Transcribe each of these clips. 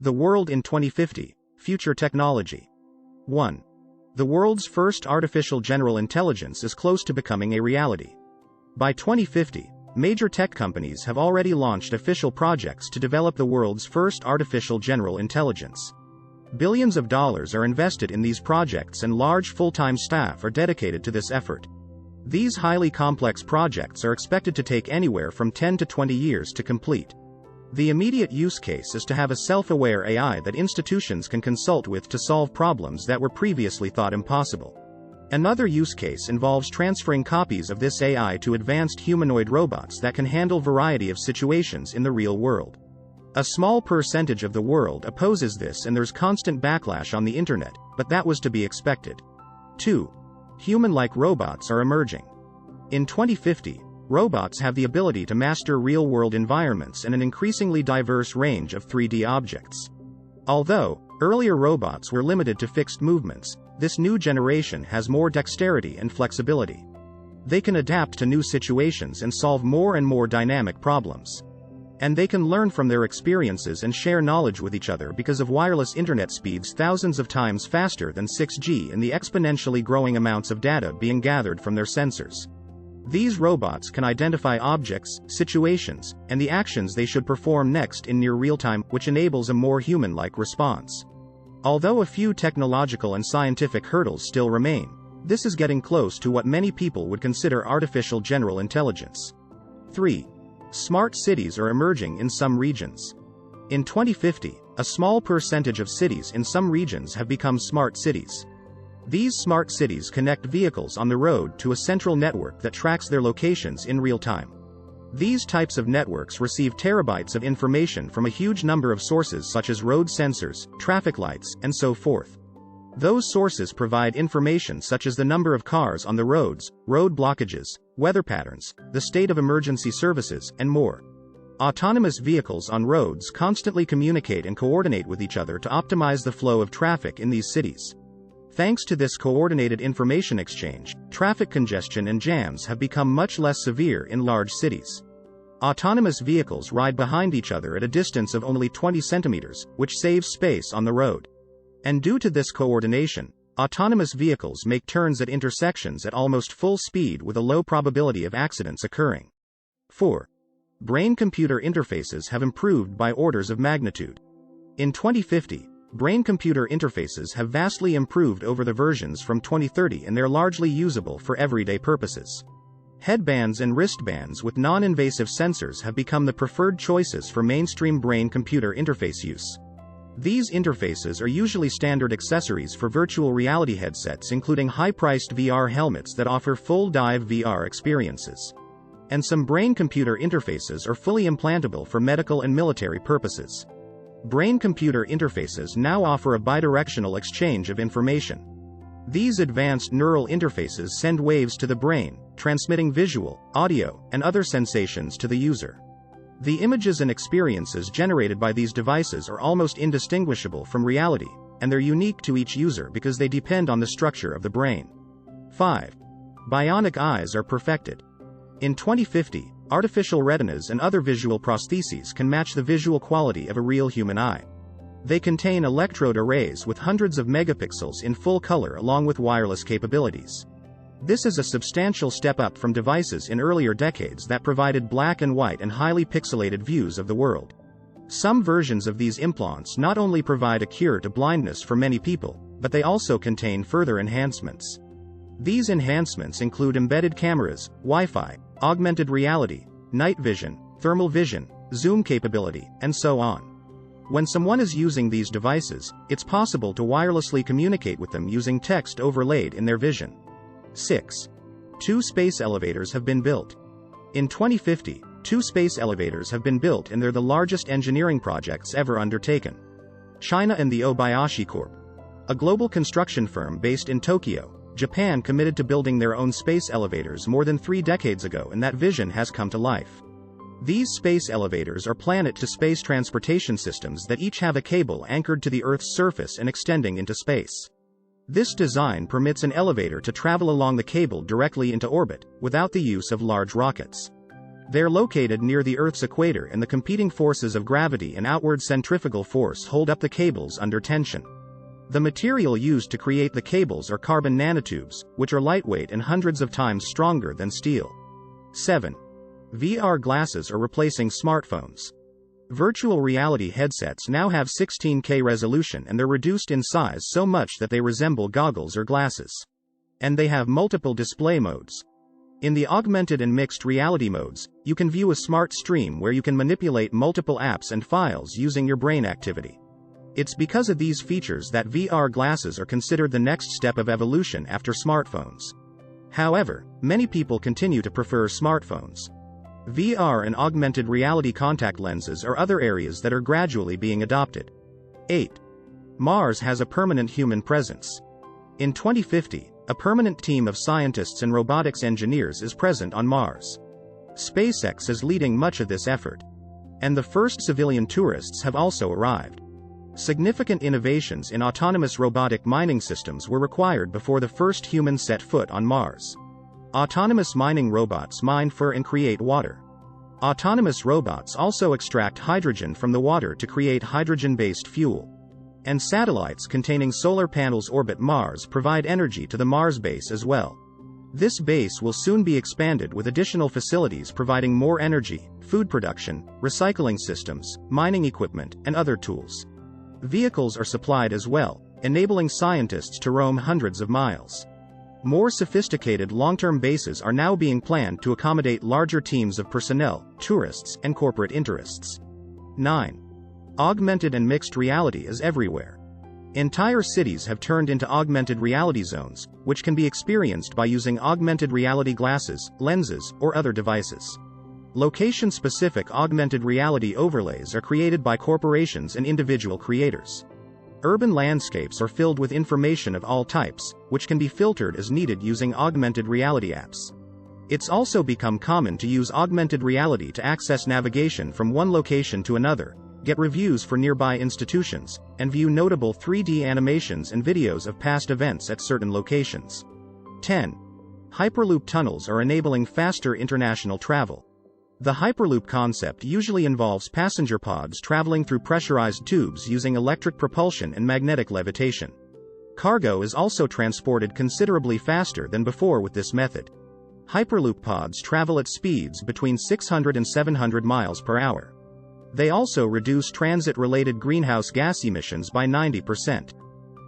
The world in 2050, future technology. 1. The world's first artificial general intelligence is close to becoming a reality. By 2050, major tech companies have already launched official projects to develop the world's first artificial general intelligence. Billions of dollars are invested in these projects and large full-time staff are dedicated to this effort. These highly complex projects are expected to take anywhere from 10 to 20 years to complete. The immediate use case is to have a self-aware AI that institutions can consult with to solve problems that were previously thought impossible. Another use case involves transferring copies of this AI to advanced humanoid robots that can handle a variety of situations in the real world. A small percentage of the world opposes this and there's constant backlash on the internet, but that was to be expected. 2. Human-like robots are emerging. In 2050, robots have the ability to master real-world environments and an increasingly diverse range of 3D objects. Although earlier robots were limited to fixed movements, this new generation has more dexterity and flexibility. They can adapt to new situations and solve more and more dynamic problems. And they can learn from their experiences and share knowledge with each other because of wireless internet speeds thousands of times faster than 6G and the exponentially growing amounts of data being gathered from their sensors. These robots can identify objects, situations, and the actions they should perform next in near real time, which enables a more human-like response. Although a few technological and scientific hurdles still remain, this is getting close to what many people would consider artificial general intelligence. 3. Smart cities are emerging in some regions. In 2050, a small percentage of cities in some regions have become smart cities. These smart cities connect vehicles on the road to a central network that tracks their locations in real time. These types of networks receive terabytes of information from a huge number of sources such as road sensors, traffic lights, and so forth. Those sources provide information such as the number of cars on the roads, road blockages, weather patterns, the state of emergency services, and more. Autonomous vehicles on roads constantly communicate and coordinate with each other to optimize the flow of traffic in these cities. Thanks to this coordinated information exchange, traffic congestion and jams have become much less severe in large cities. Autonomous vehicles ride behind each other at a distance of only 20 centimeters, which saves space on the road. And due to this coordination, autonomous vehicles make turns at intersections at almost full speed with a low probability of accidents occurring. 4. Brain-computer interfaces have improved by orders of magnitude. In 2050, brain-computer interfaces have vastly improved over the versions from 2030 and they're largely usable for everyday purposes. Headbands and wristbands with non-invasive sensors have become the preferred choices for mainstream brain-computer interface use. These interfaces are usually standard accessories for virtual reality headsets, including high-priced VR helmets that offer full-dive VR experiences. And some brain-computer interfaces are fully implantable for medical and military purposes. Brain-computer interfaces now offer a bidirectional exchange of information. These advanced neural interfaces send waves to the brain, transmitting visual, audio, and other sensations to the user. The images and experiences generated by these devices are almost indistinguishable from reality, and they're unique to each user because they depend on the structure of the brain. 5. Bionic eyes are perfected. In 2050, artificial retinas and other visual prostheses can match the visual quality of a real human eye. They contain electrode arrays with hundreds of megapixels in full color along with wireless capabilities. This is a substantial step up from devices in earlier decades that provided black and white and highly pixelated views of the world. Some versions of these implants not only provide a cure to blindness for many people, but they also contain further enhancements. These enhancements include embedded cameras, Wi-Fi, augmented reality, night vision, thermal vision, zoom capability, and so on. When someone is using these devices, it's possible to wirelessly communicate with them using text overlaid in their vision. 6. 2 space elevators have been built. In 2050, 2 space elevators have been built and they're the largest engineering projects ever undertaken. China and the Obayashi Corp., a global construction firm based in Tokyo, Japan, committed to building their own space elevators more than 3 decades ago, and that vision has come to life. These space elevators are planet-to-space transportation systems that each have a cable anchored to the Earth's surface and extending into space. This design permits an elevator to travel along the cable directly into orbit, without the use of large rockets. They are located near the Earth's equator, and the competing forces of gravity and outward centrifugal force hold up the cables under tension. The material used to create the cables are carbon nanotubes, which are lightweight and hundreds of times stronger than steel. 7. VR glasses are replacing smartphones. Virtual reality headsets now have 16K resolution, and they're reduced in size so much that they resemble goggles or glasses. And they have multiple display modes. In the augmented and mixed reality modes, you can view a smart stream where you can manipulate multiple apps and files using your brain activity. It's because of these features that VR glasses are considered the next step of evolution after smartphones. However, many people continue to prefer smartphones. VR and augmented reality contact lenses are other areas that are gradually being adopted. 8. Mars has a permanent human presence. In 2050, a permanent team of scientists and robotics engineers is present on Mars. SpaceX is leading much of this effort. And the first civilian tourists have also arrived. Significant innovations in autonomous robotic mining systems were required before the first humans set foot on Mars. Autonomous mining robots mine for and create water. Autonomous robots also extract hydrogen from the water to create hydrogen-based fuel. And satellites containing solar panels orbit Mars, provide energy to the Mars base as well. This base will soon be expanded with additional facilities providing more energy, food production, recycling systems, mining equipment, and other tools. Vehicles are supplied as well, enabling scientists to roam hundreds of miles. More sophisticated long-term bases are now being planned to accommodate larger teams of personnel, tourists, and corporate interests. 9. Augmented and mixed reality is everywhere. Entire cities have turned into augmented reality zones, which can be experienced by using augmented reality glasses, lenses, or other devices. Location-specific augmented reality overlays are created by corporations and individual creators. Urban landscapes are filled with information of all types, which can be filtered as needed using augmented reality apps. It's also become common to use augmented reality to access navigation from one location to another, get reviews for nearby institutions, and view notable 3D animations and videos of past events at certain locations. 10. Hyperloop tunnels are enabling faster international travel. The Hyperloop concept usually involves passenger pods traveling through pressurized tubes using electric propulsion and magnetic levitation. Cargo is also transported considerably faster than before with this method. Hyperloop pods travel at speeds between 600 and 700 miles per hour. They also reduce transit-related greenhouse gas emissions by 90%.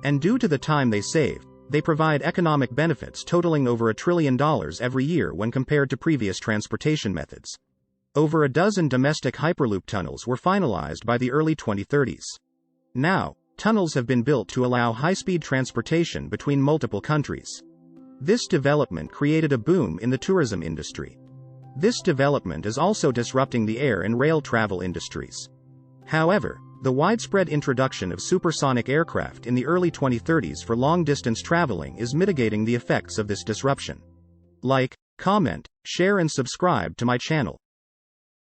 And due to the time they save, they provide economic benefits totaling over $1 trillion every year when compared to previous transportation methods. Over a dozen domestic Hyperloop tunnels were finalized by the early 2030s. Now, tunnels have been built to allow high-speed transportation between multiple countries. This development created a boom in the tourism industry. This development is also disrupting the air and rail travel industries. However, the widespread introduction of supersonic aircraft in the early 2030s for long-distance traveling is mitigating the effects of this disruption. Like, comment, share and subscribe to my channel.